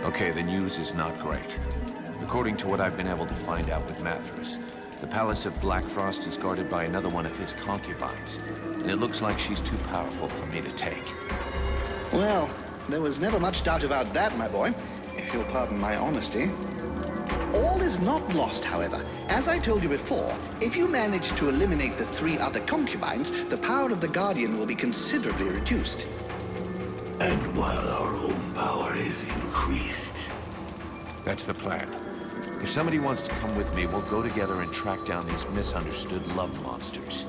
Okay, the news is not great. According to what I've been able to find out with Mathras, the Palace of Blackfrost is guarded by another one of his concubines, and it looks like she's too powerful for me to take. Well, there was never much doubt about that, my boy, if you'll pardon my honesty. All is not lost, however. As I told you before, if you manage to eliminate the 3 other concubines, the power of the Guardian will be considerably reduced. And while our own power is increased. That's the plan. If somebody wants to come with me, we'll go together and track down these misunderstood love monsters.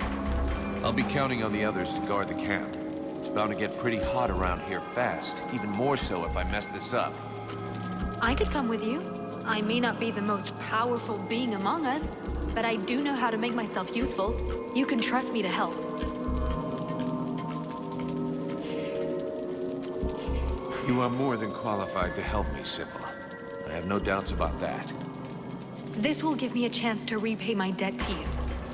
I'll be counting on the others to guard the camp. It's bound to get pretty hot around here fast, even more so if I mess this up. I could come with you. I may not be the most powerful being among us, but I do know how to make myself useful. You can trust me to help. You are more than qualified to help me, Sybil. I have no doubts about that. This will give me a chance to repay my debt to you.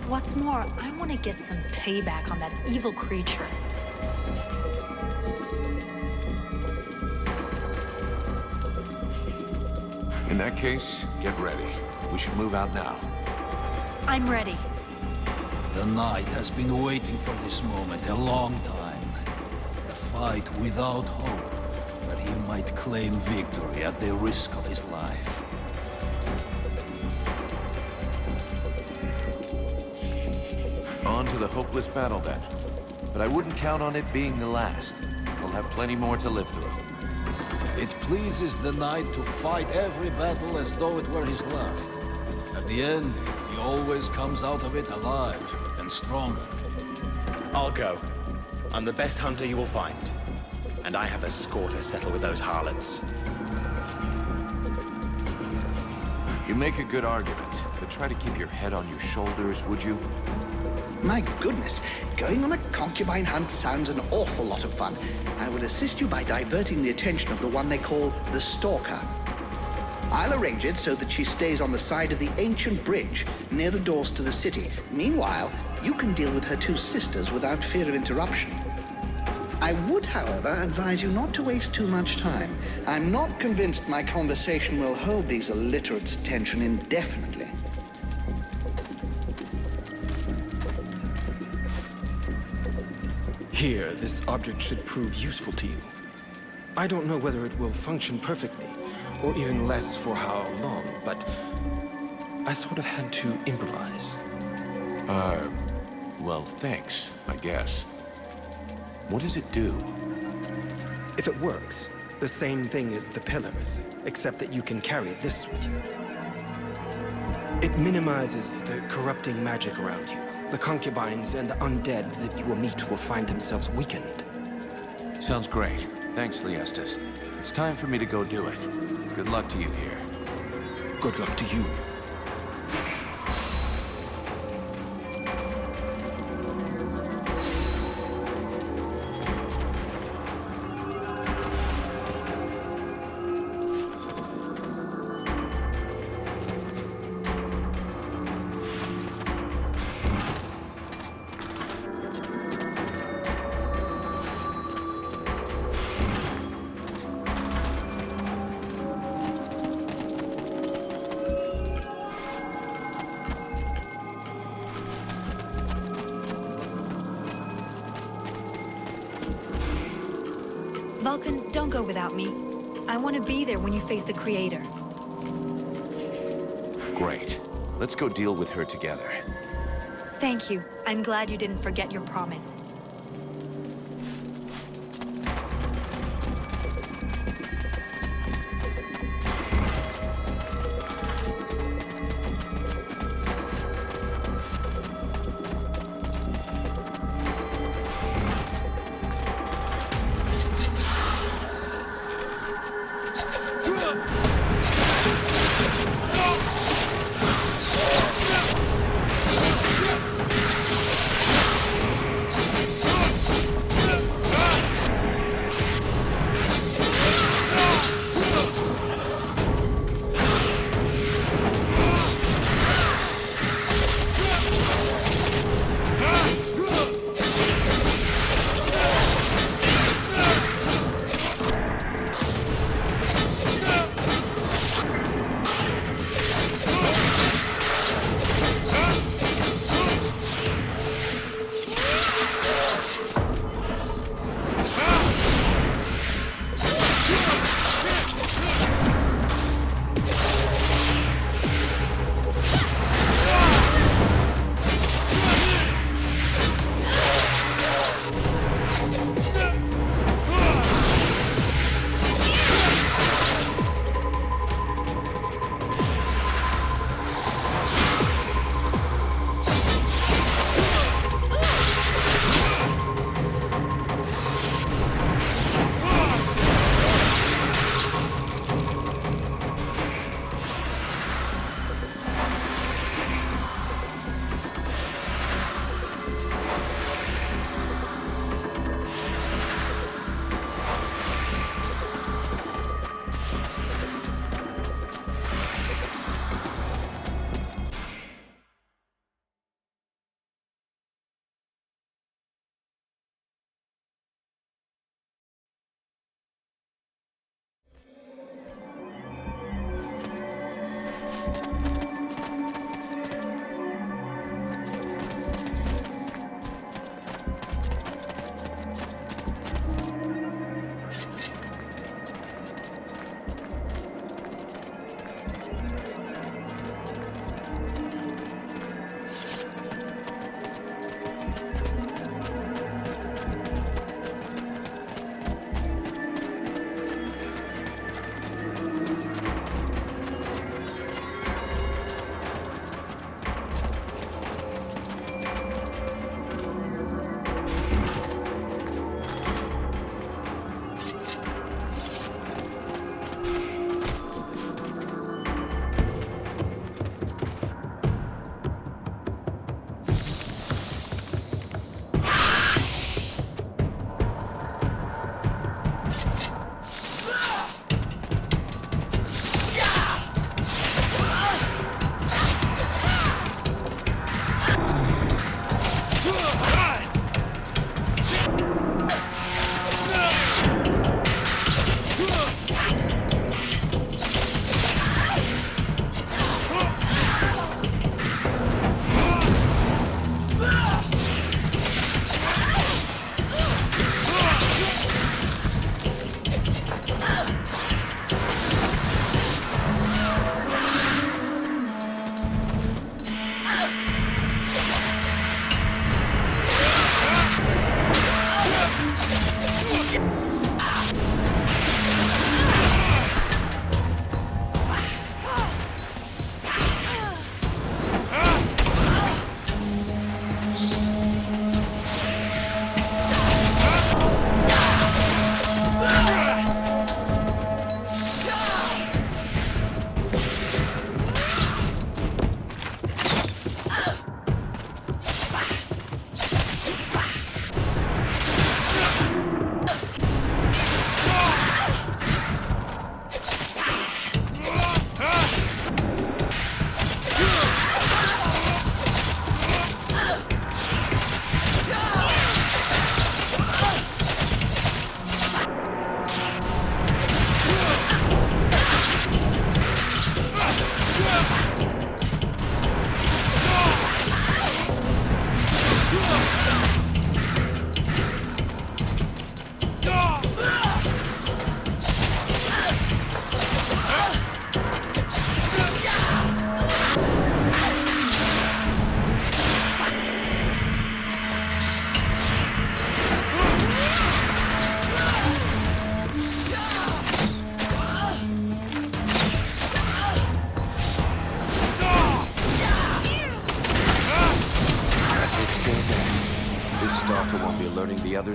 What's more, I want to get some payback on that evil creature. In that case, get ready. We should move out now. I'm ready. The Knight has been waiting for this moment a long time. A fight without hope, that he might claim victory at the risk of his life. On to the hopeless battle then. But I wouldn't count on it being the last. We'll have plenty more to live through. It pleases the Knight to fight every battle as though it were his last. At the end, he always comes out of it alive and stronger. I'll go. I'm the best hunter you will find. And I have a score to settle with those harlots. You make a good argument, but try to keep your head on your shoulders, would you? My goodness, going on a concubine hunt sounds an awful lot of fun. I will assist you by diverting the attention of the one they call the Stalker. I'll arrange it so that she stays on the side of the ancient bridge near the doors to the city. Meanwhile, you can deal with her 2 sisters without fear of interruption. I would, however, advise you not to waste too much time. I'm not convinced my conversation will hold these illiterates' attention indefinitely. Here, this object should prove useful to you. I don't know whether it will function perfectly, or even less for how long, but I sort of had to improvise. Well, thanks, I guess. What does it do? If it works, the same thing as the pillars, except that you can carry this with you. It minimizes the corrupting magic around you. The concubines and the undead that you will meet will find themselves weakened. Sounds great. Thanks, Liestas. It's time for me to go do it. Good luck to you here. Good luck to you. Vulcan, don't go without me. I want to be there when you face the Creator. Great. Let's go deal with her together. Thank you. I'm glad you didn't forget your promise.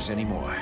others anymore.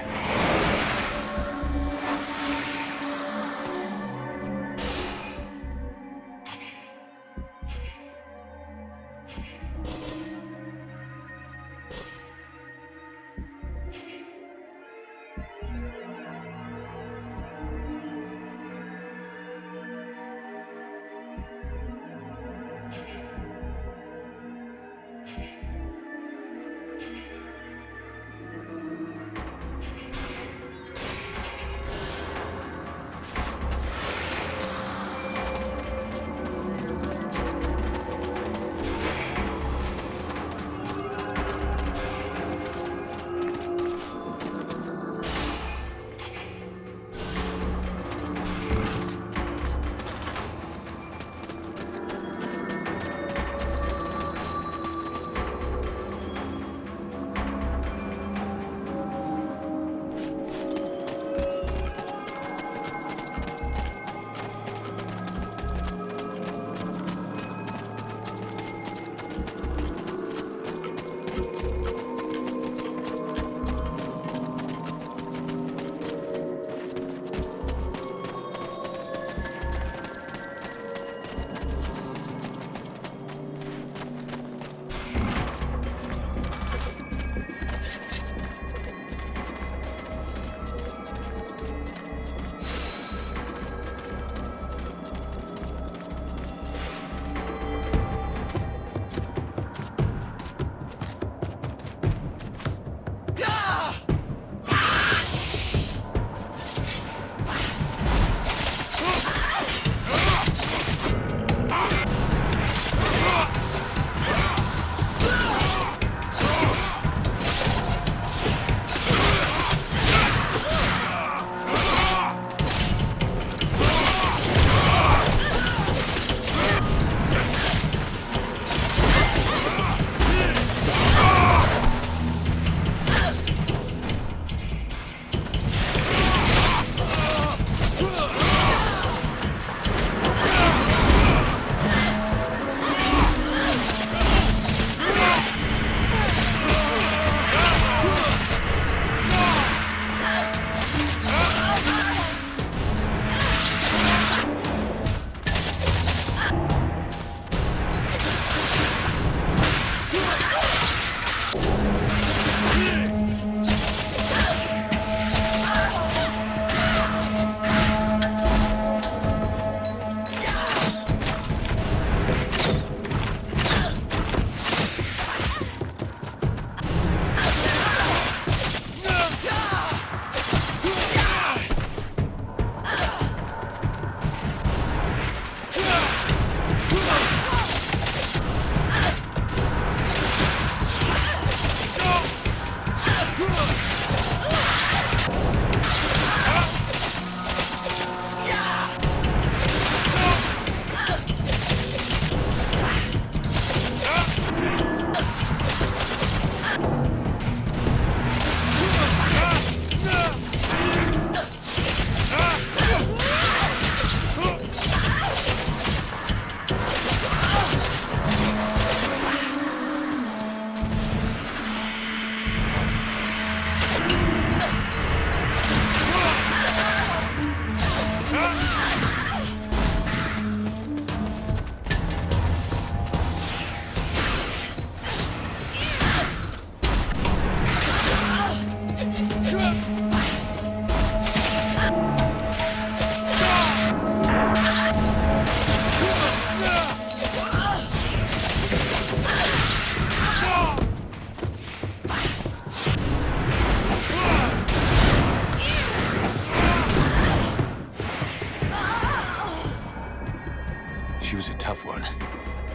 She was a tough one.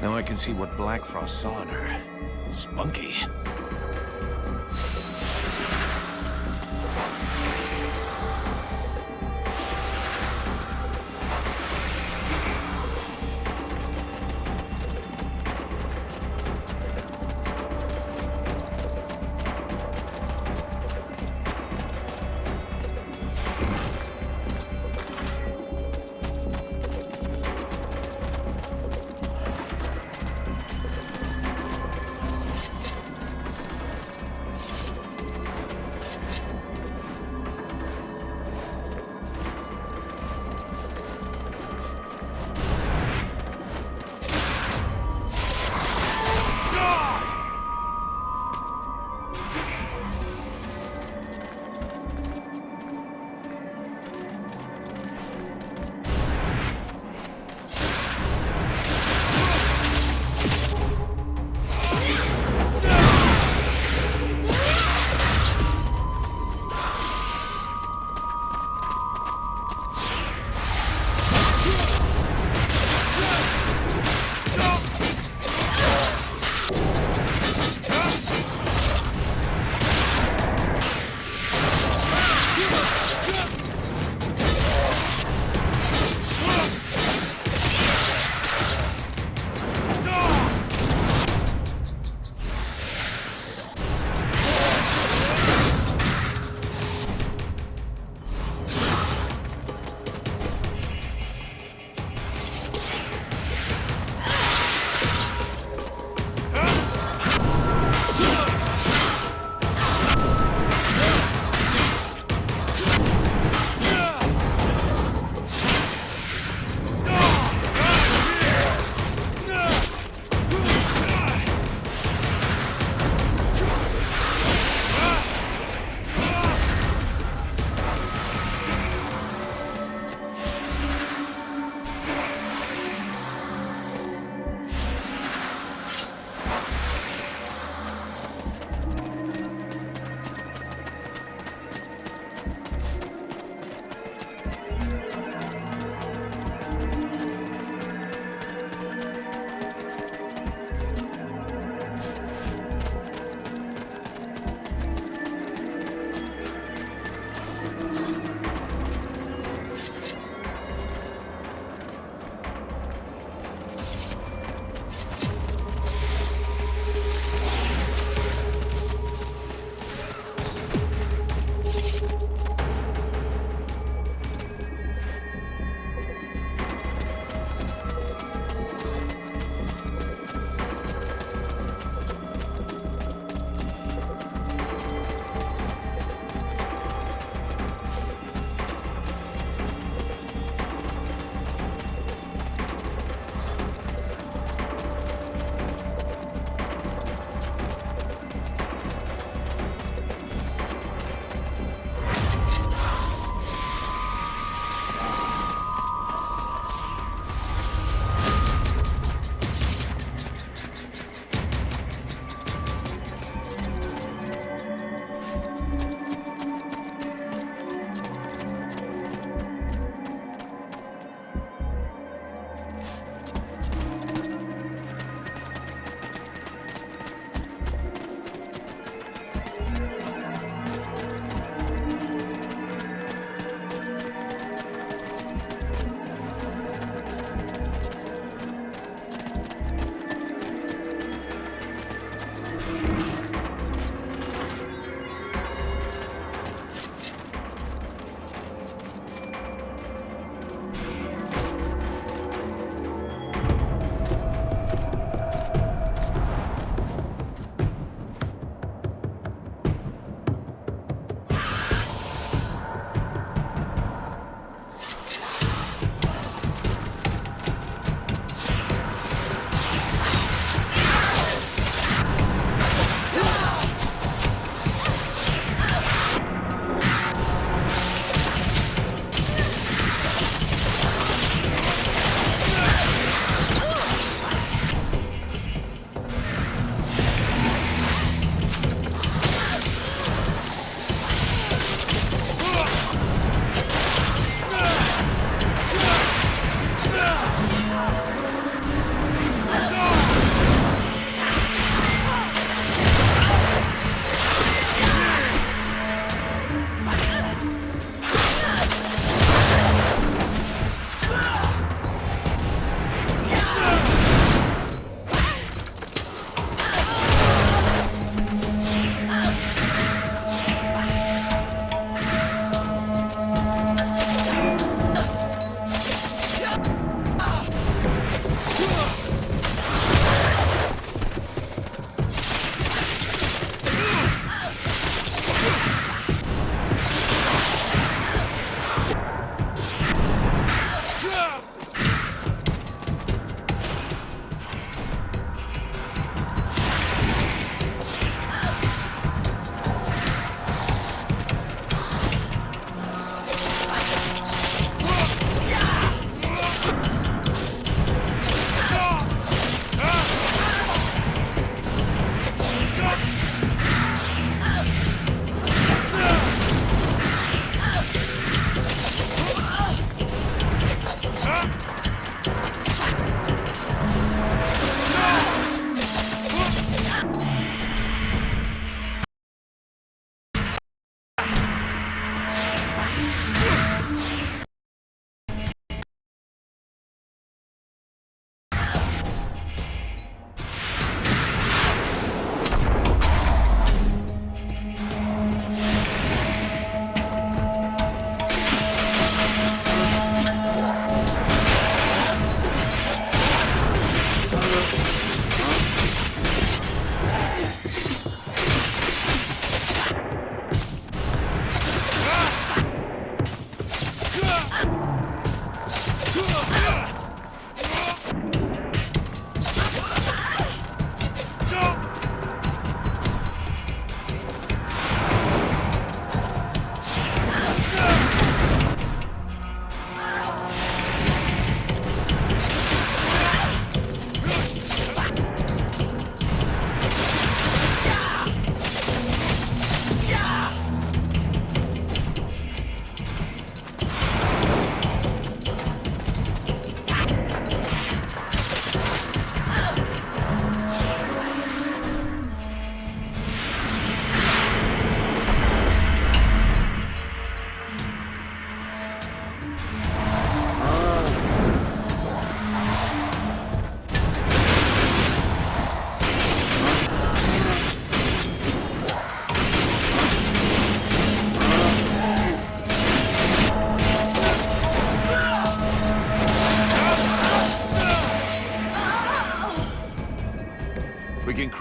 Now I can see what Black Frost saw in her. Spunky.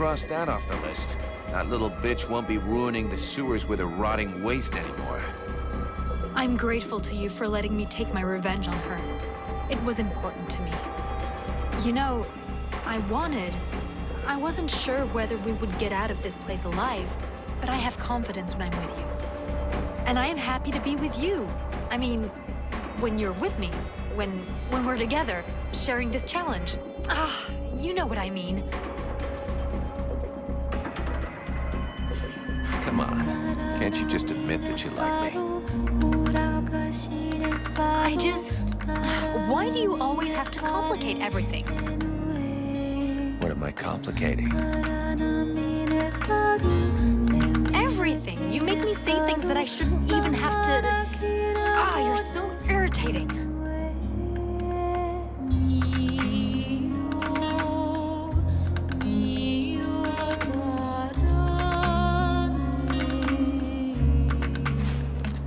cross that off the list. That little bitch won't be ruining the sewers with her rotting waste anymore. I'm grateful to you for letting me take my revenge on her. It was important to me. You know, I wasn't sure whether we would get out of this place alive, but I have confidence when I'm with you. And I am happy to be with you. I mean, when you're with me, when we're together, sharing this challenge. Ah, you know what I mean. Come on, can't you just admit that you like me? Why do you always have to complicate everything? What am I complicating? Everything. You make me say things that I shouldn't even have to... Ah, you're so irritating.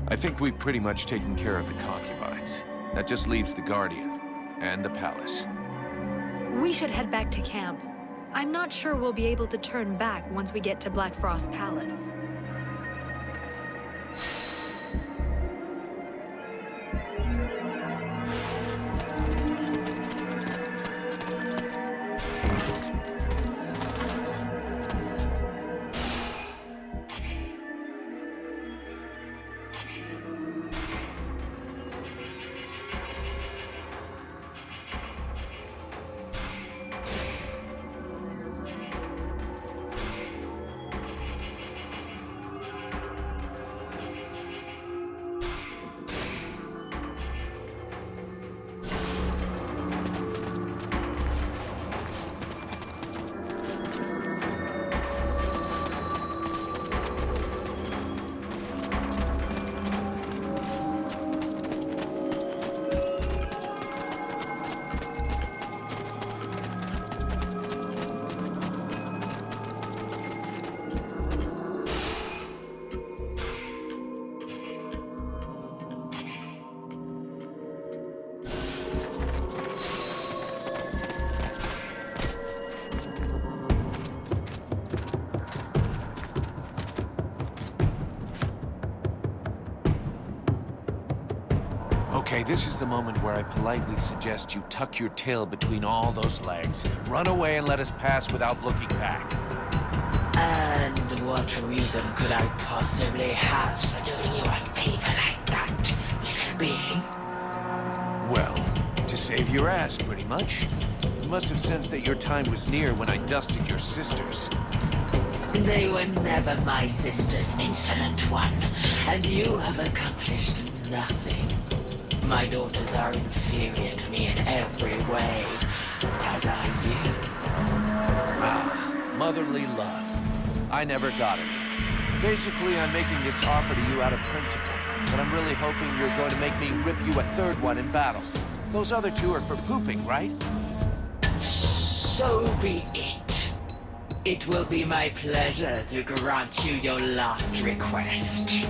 I think we've pretty much taken care of the concubines. That just leaves the Guardian and the palace. We should head back to camp. I'm not sure we'll be able to turn back once we get to Black Frost Palace. Okay, this is the moment where I politely suggest you tuck your tail between all those legs, run away and let us pass without looking back. And what reason could I possibly have for doing you a favor like that, little being? Well, to save your ass, pretty much. You must have sensed that your time was near when I dusted your sisters. They were never my sisters, insolent one, and you have accomplished nothing. My daughters are inferior to me in every way, as are you. Ah, motherly love. I never got it. Basically, I'm making this offer to you out of principle, but I'm really hoping you're going to make me rip you a third one in battle. Those other two are for pooping, right? So be it. It will be my pleasure to grant you your last request.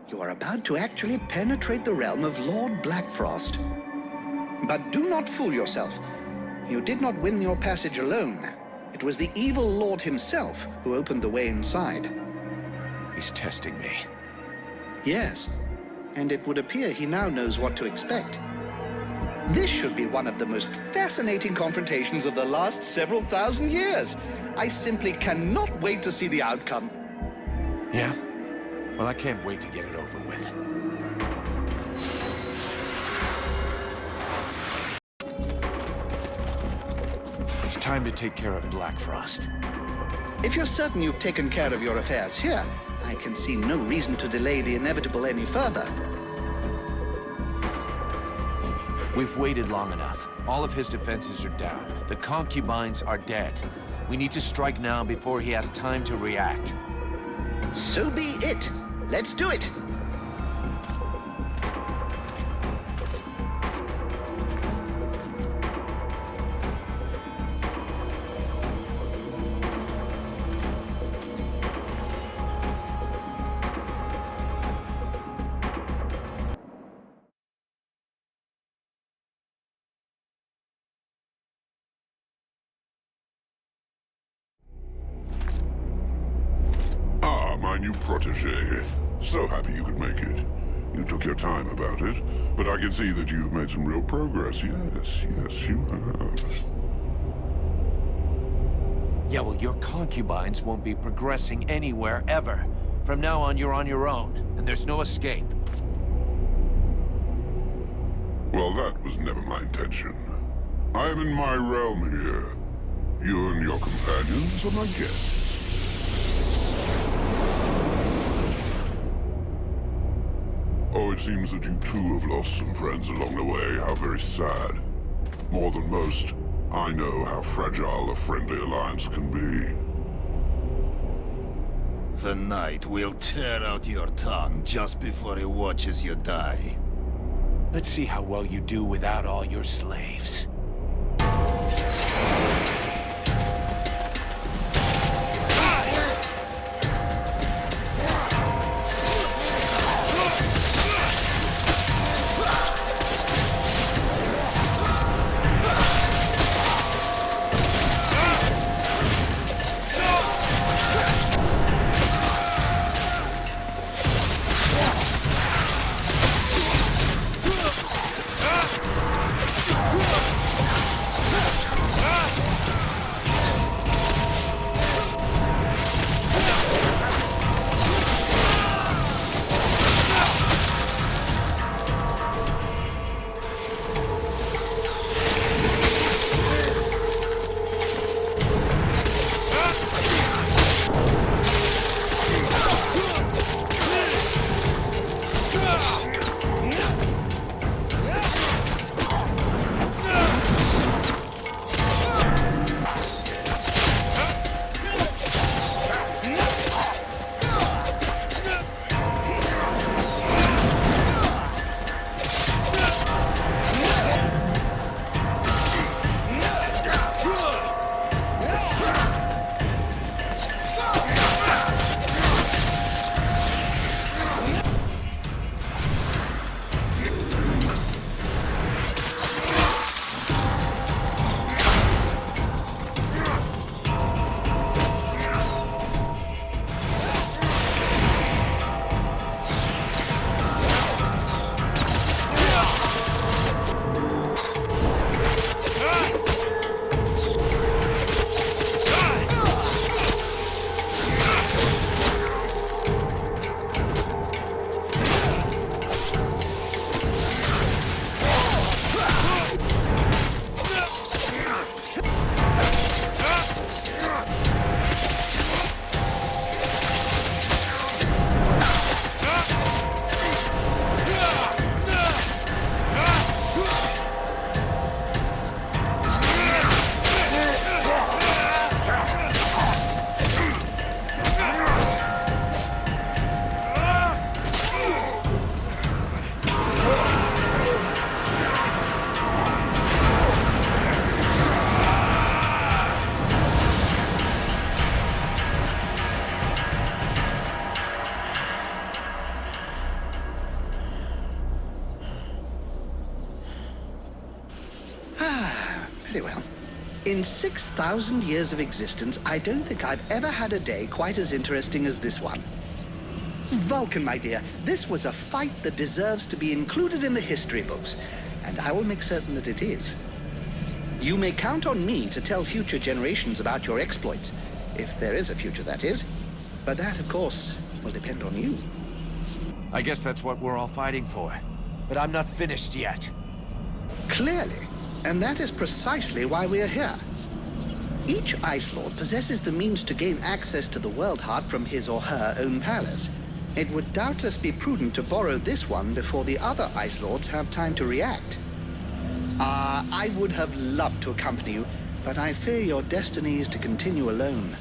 You are about to actually penetrate the realm of Lord Blackfrost. But do not fool yourself. You did not win your passage alone. It was the evil Lord himself who opened the way inside. He's testing me. Yes, and it would appear he now knows what to expect. This should be one of the most fascinating confrontations of the last several thousand years. I simply cannot wait to see the outcome. Yeah? Well, I can't wait to get it over with. It's time to take care of Blackfrost. If you're certain you've taken care of your affairs here, I can see no reason to delay the inevitable any further. We've waited long enough. All of his defenses are down. The concubines are dead. We need to strike now before he has time to react. So be it. Let's do it. My new protege. So happy you could make it. You took your time about it, but I can see that you've made some real progress. Yes, you have. Yeah, well, your concubines won't be progressing anywhere ever. From now on, you're on your own, and there's no escape. Well, that was never my intention. I am in my realm here. You and your companions are my guests. Oh, it seems that you too have lost some friends along the way. How very sad. More than most, I know how fragile a friendly alliance can be. The Knight will tear out your tongue just before he watches you die. Let's see how well you do without all your slaves. Very well. In 6,000 years of existence, I don't think I've ever had a day quite as interesting as this one. Vulcan, my dear, this was a fight that deserves to be included in the history books, and I will make certain that it is. You may count on me to tell future generations about your exploits, if there is a future, that is. But that, of course, will depend on you. I guess that's what we're all fighting for. But I'm not finished yet. Clearly, and that is precisely why we are here. Each Ice Lord possesses the means to gain access to the World Heart from his or her own palace. It would doubtless be prudent to borrow this one before the other Ice Lords have time to react. I would have loved to accompany you, but I fear your destiny is to continue alone.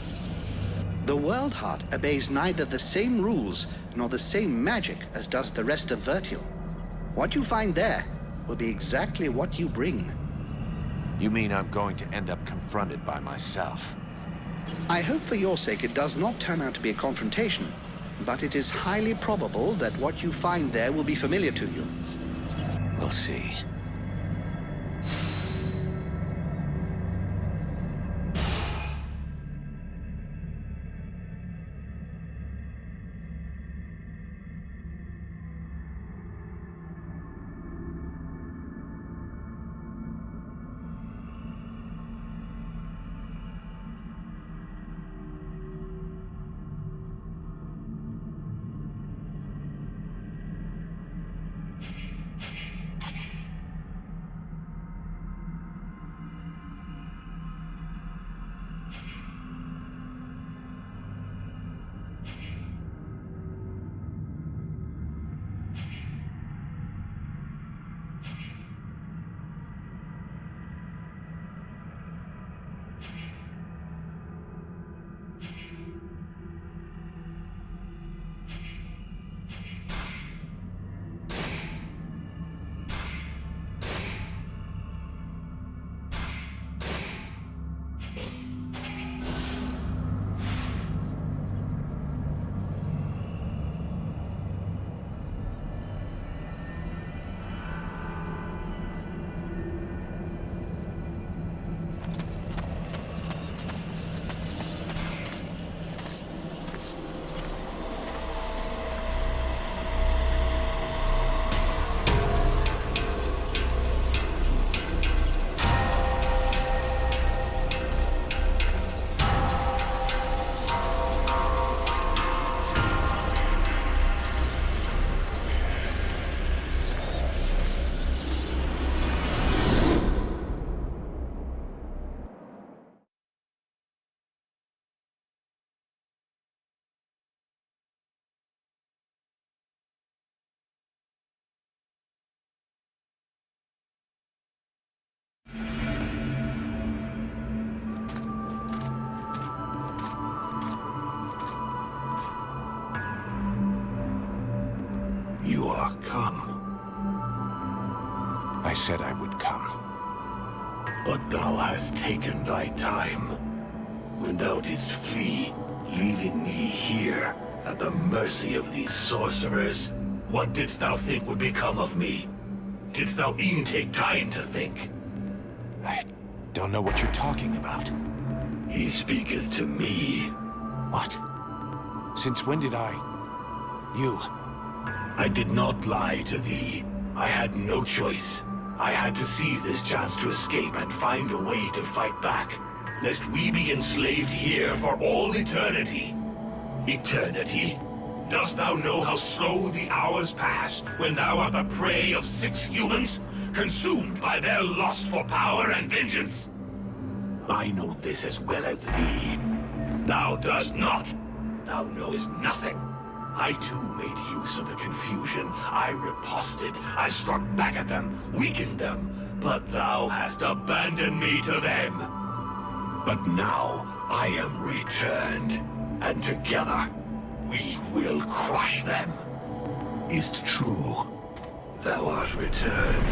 The World Heart obeys neither the same rules nor the same magic as does the rest of Vertial. What you find there will be exactly what you bring. You mean I'm going to end up confronted by myself? I hope for your sake it does not turn out to be a confrontation, but it is highly probable that what you find there will be familiar to you. We'll see. You are come. I said I would come. But thou hast taken thy time. When thou didst flee, leaving me here at the mercy of these sorcerers, what didst thou think would become of me? Didst thou e'en take time to think? I don't know what you're talking about. He speaketh to me. What? Since when did I... You... I did not lie to thee. I had no choice. I had to seize this chance to escape and find a way to fight back, lest we be enslaved here for all eternity. Eternity? Dost thou know how slow the hours pass when thou art the prey of 6 humans, consumed by their lust for power and vengeance? I know this as well as thee. Thou dost not. Thou knowest nothing. I too made use of the confusion. I riposted. I struck back at them, weakened them. But thou hast abandoned me to them. But now I am returned, and together we will crush them. Is't true? Thou art returned.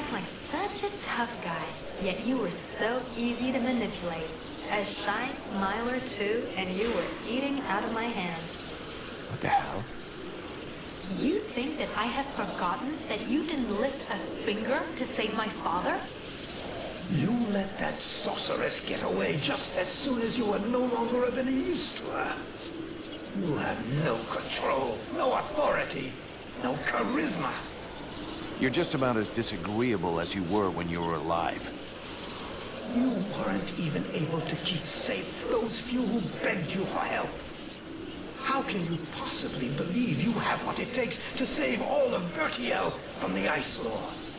act like such a tough guy, yet you were so easy to manipulate. A shy smiler too, and you were eating out of my hand. What the hell? You think that I have forgotten that you didn't lift a finger to save my father? You let that sorceress get away just as soon as you were no longer of any use to her. You have no control, no authority, no charisma. You're just about as disagreeable as you were when you were alive. You weren't even able to keep safe those few who begged you for help. How can you possibly believe you have what it takes to save all of Vertiel from the Ice Lords?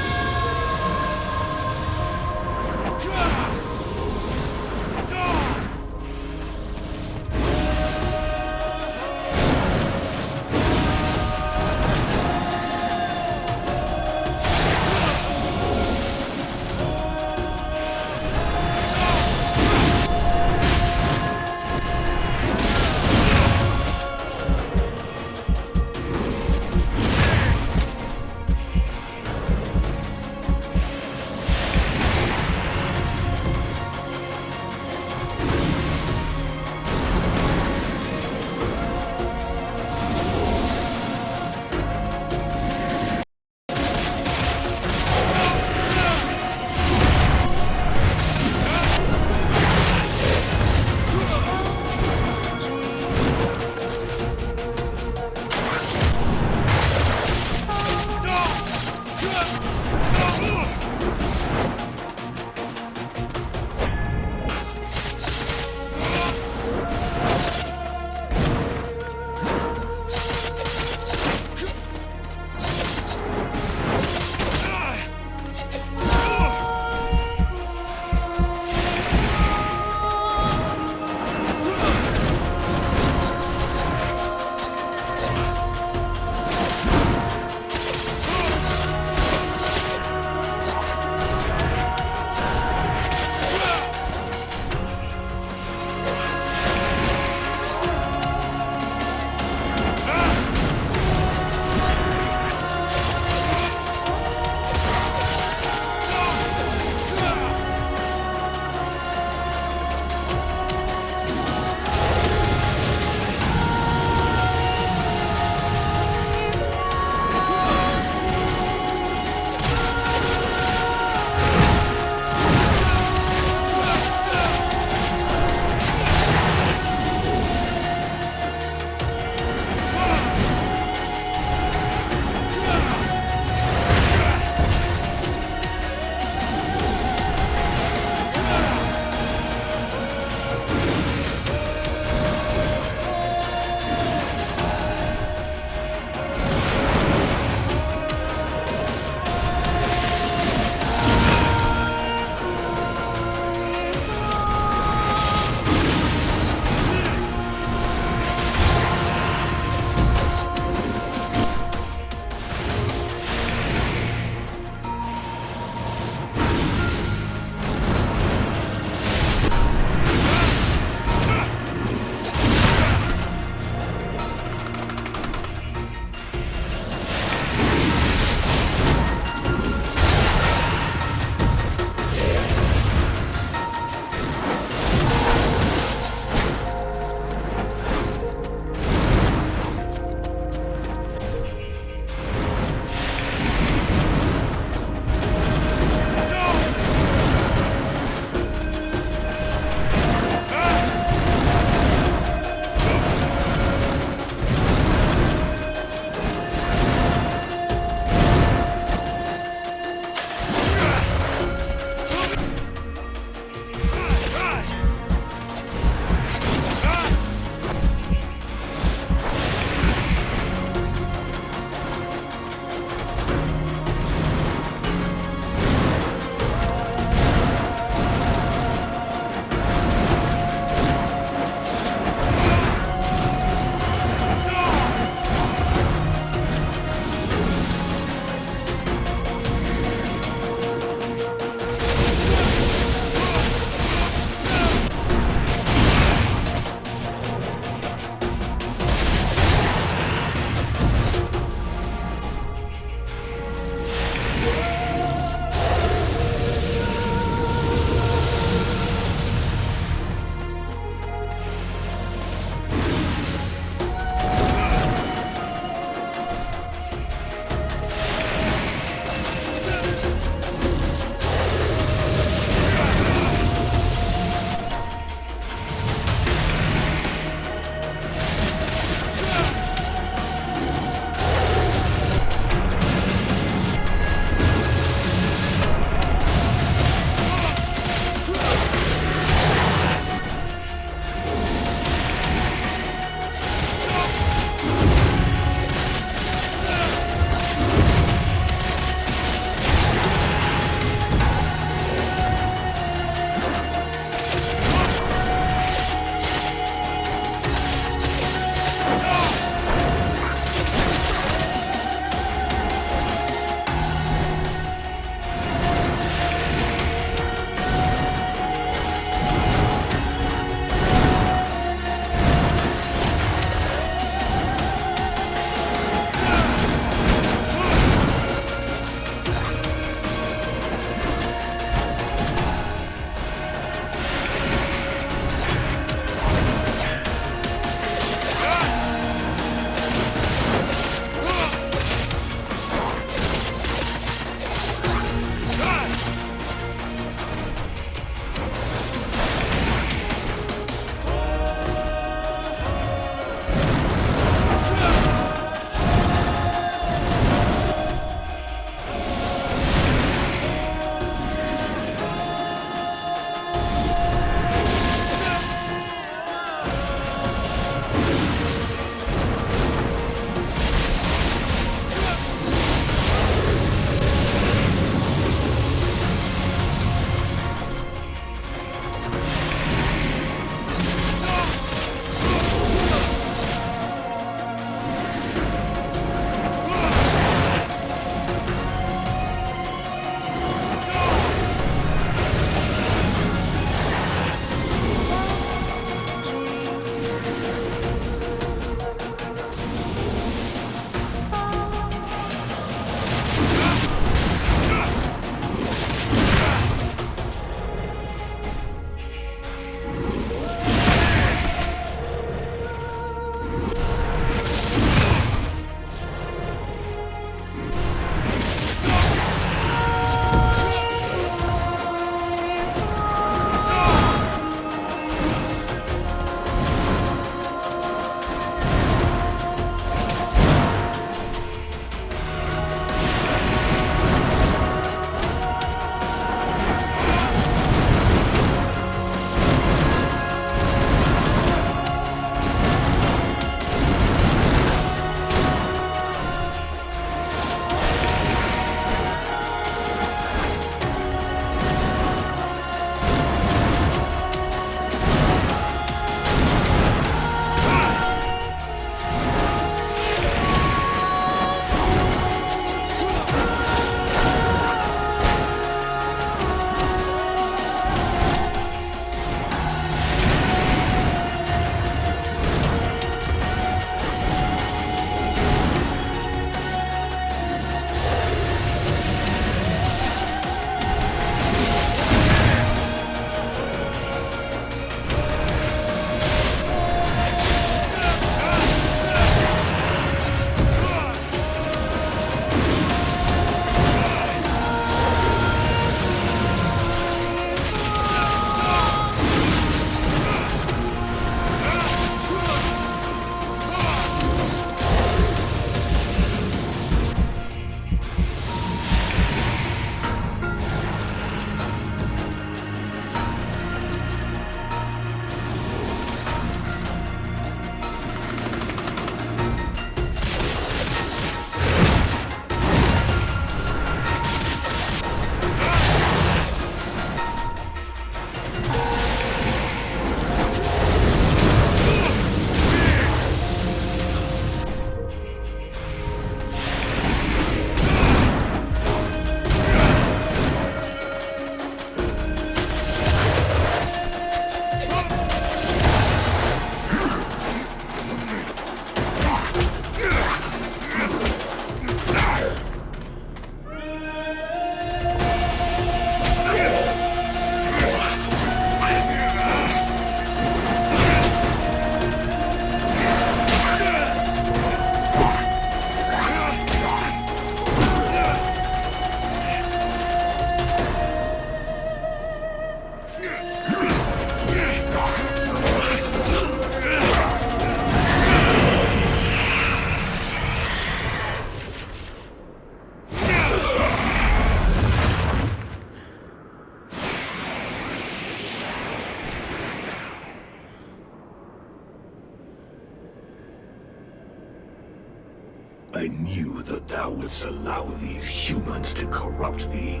I knew that thou wouldst allow these humans to corrupt thee.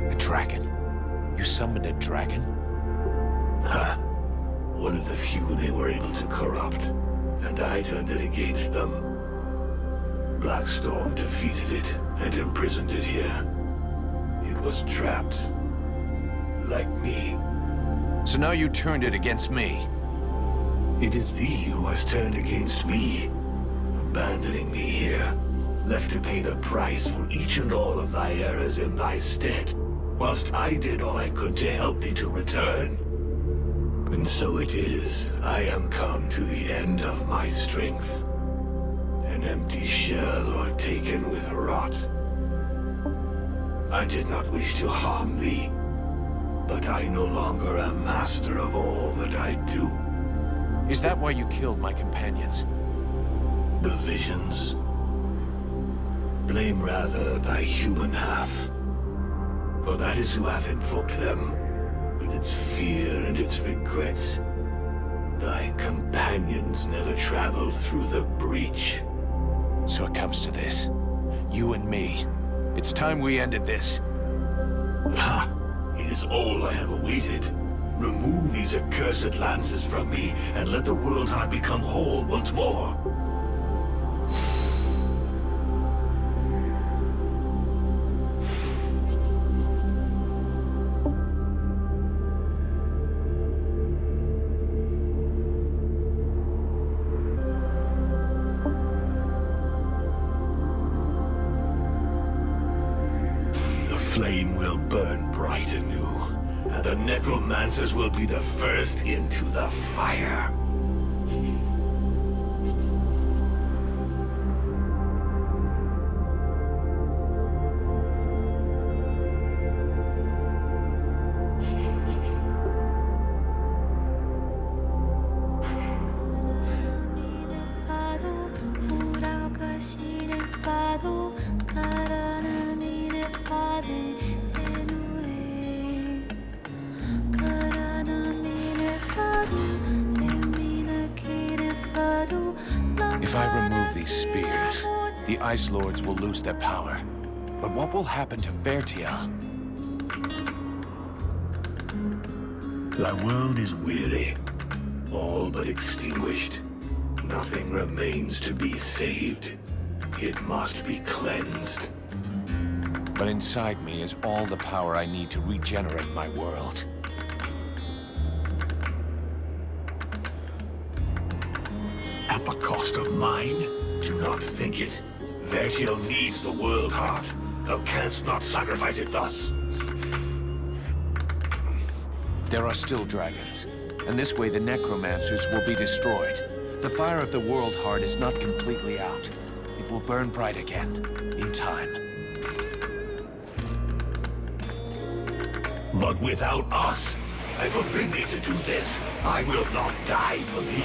A dragon? You summoned a dragon? Ha! One of the few they were able to corrupt, and I turned it against them. Blackstorm defeated it and imprisoned it here. It was trapped, like me. So now you turned it against me. It is thee who has turned against me, abandoning me here, left to pay the price for each and all of thy errors in thy stead, whilst I did all I could to help thee to return. And so it is, I am come to the end of my strength, an empty shell or taken with rot. I did not wish to harm thee, but I no longer am master of all that I do. Is that why you killed my companions? The visions. Blame rather thy human half, for that is who hath invoked them, with its fear and its regrets. Thy companions never traveled through the breach. So it comes to this. You and me. It's time we ended this. Ha! It is all I have awaited. Remove these accursed lances from me, and let the World Heart become whole once more. The flame will burn bright anew, and the necromancers will be the first into the fire. If I remove these spears, the Ice Lords will lose their power. But what will happen to Vertiel? Thy world is weary, all but extinguished. Nothing remains to be saved. It must be cleansed. But inside me is all the power I need to regenerate my world. At the cost of mine? Do not think it. Vertiel needs the World Heart. Thou canst not sacrifice it thus. There are still dragons, and this way the necromancers will be destroyed. The fire of the World Heart is not completely out. It will burn bright again, in time. But without us, I forbid thee to do this. I will not die for thee.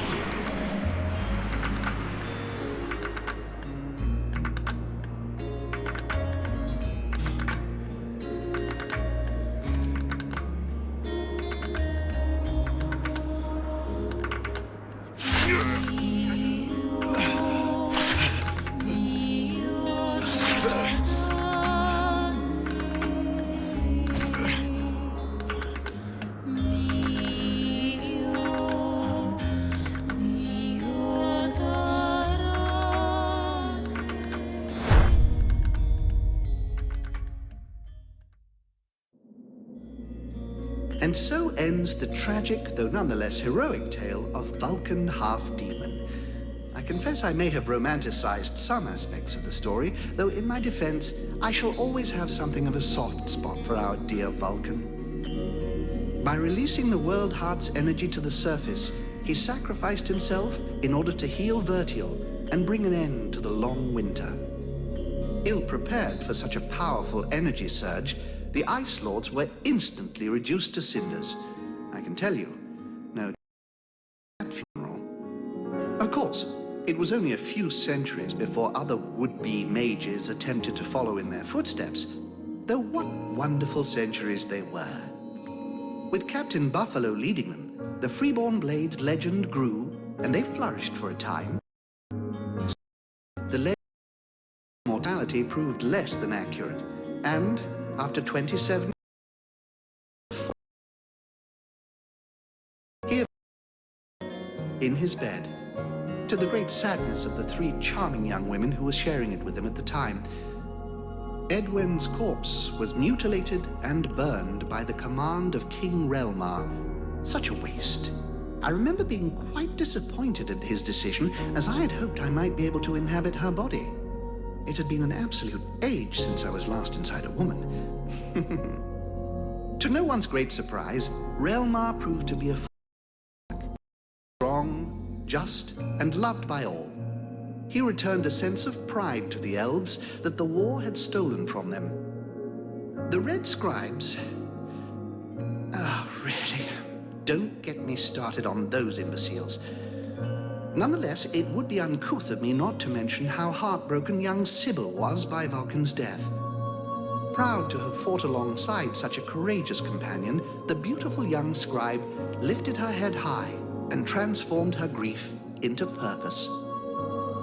And so ends the tragic, though nonetheless heroic tale of Vulcan Half-Demon. I confess I may have romanticized some aspects of the story, though in my defense, I shall always have something of a soft spot for our dear Vulcan. By releasing the World Heart's energy to the surface, he sacrificed himself in order to heal Vertiel and bring an end to the long winter. Ill-prepared for such a powerful energy surge, the Ice Lords were instantly reduced to cinders. I can tell you, no funeral. Of course, it was only a few centuries before other would-be mages attempted to follow in their footsteps, though what wonderful centuries they were. With Captain Buffalo leading them, the Freeborn Blades legend grew, and they flourished for a time. The mortality proved less than accurate, and after 27 he in his bed, to the great sadness of the 3 charming young women who were sharing it with him at the time. Edwin's corpse was mutilated and burned by the command of King Relmar. Such a waste. I remember being quite disappointed at his decision, as I had hoped I might be able to inhabit her body. It had been an absolute age since I was last inside a woman. To no one's great surprise, Relmar proved to be a strong, just, and loved by all. He returned a sense of pride to the elves that the war had stolen from them. The Red Scribes... really, don't get me started on those imbeciles. Nonetheless, it would be uncouth of me not to mention how heartbroken young Sybil was by Vulcan's death. Proud to have fought alongside such a courageous companion, the beautiful young scribe lifted her head high and transformed her grief into purpose.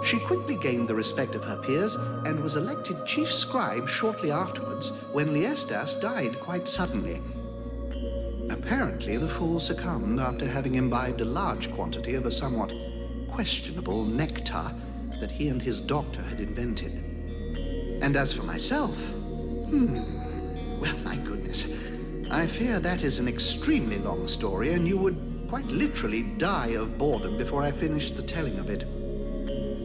She quickly gained the respect of her peers and was elected chief scribe shortly afterwards when Liestas died quite suddenly. Apparently, the fool succumbed after having imbibed a large quantity of a somewhat questionable nectar that he and his doctor had invented. And as for myself, well, my goodness, I fear that is an extremely long story, and you would quite literally die of boredom before I finished the telling of it.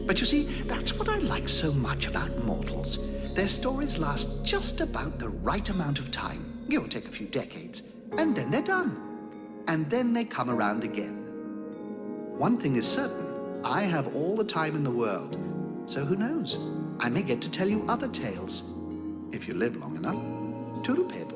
But you see, that's what I like so much about mortals. Their stories last just about the right amount of time, give or take a few decades, and then they're done. And then they come around again. One thing is certain, I have all the time in the world, so who knows? I may get to tell you other tales, if you live long enough. Toodle-pip.